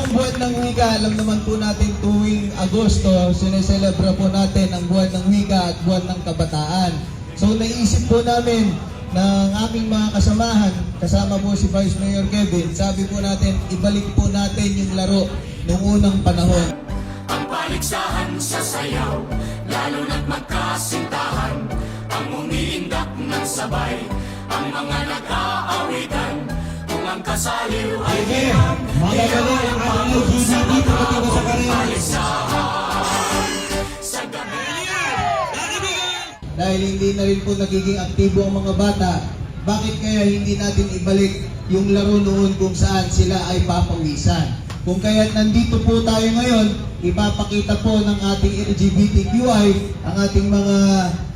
pong buwan ng wika, alam naman po natin tuwing Agosto, sineselebra po natin ang buwan ng wika at buwan ng kabataan. So naisip po namin ng aming mga kasamahan, kasama po si Vice Mayor Kevin, sabi po natin, ibalik po natin yung laro noong unang panahon. Ang paligsahan sa sayaw, lalo na't magkasintahan, ang umiindak ng sabay, ang mga nag-aawitan, kung ang kasaliw ay hiyang, Magagaling ang kanilang LGBT pagkatiba sa karera. paligsahan sa gabi. Dahil hindi na rin po nagiging aktibo ang mga bata, bakit kaya hindi natin ibalik yung laro noon kung saan sila ay papawisan? Kung kaya nandito po tayo ngayon, ipapakita po ng ating LGBTQI, ang ating mga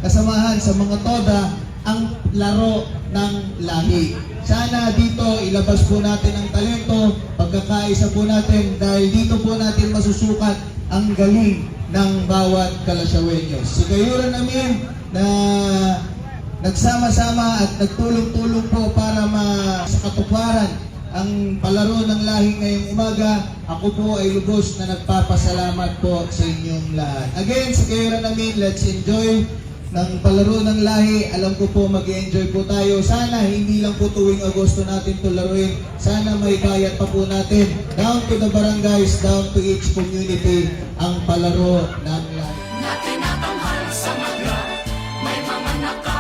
kasamahan sa mga TODA, ang laro ng lahi. Sana dito ilabas po natin ang talento, pagkakaisa po natin, dahil dito po natin masusukat ang galing ng bawat Kalasyawenyos. Si Kayuran namin na nagsama-sama at nagtulong-tulong po para sa katuparan ang palaro ng lahi ngayong umaga. Ako po ay lubos na nagpapasalamat po sa inyong lahat. Again, si Kayuran namin, let's enjoy ng palaro ng lahi. Alam ko po mag-enjoy po tayo. Sana hindi lang po tuwing Agosto natin ito laruin. Sana may bayat pa po natin. Down to the barangays, down to each community ang palaro ng lahi. Na tinatanghal sa magla, may mga naka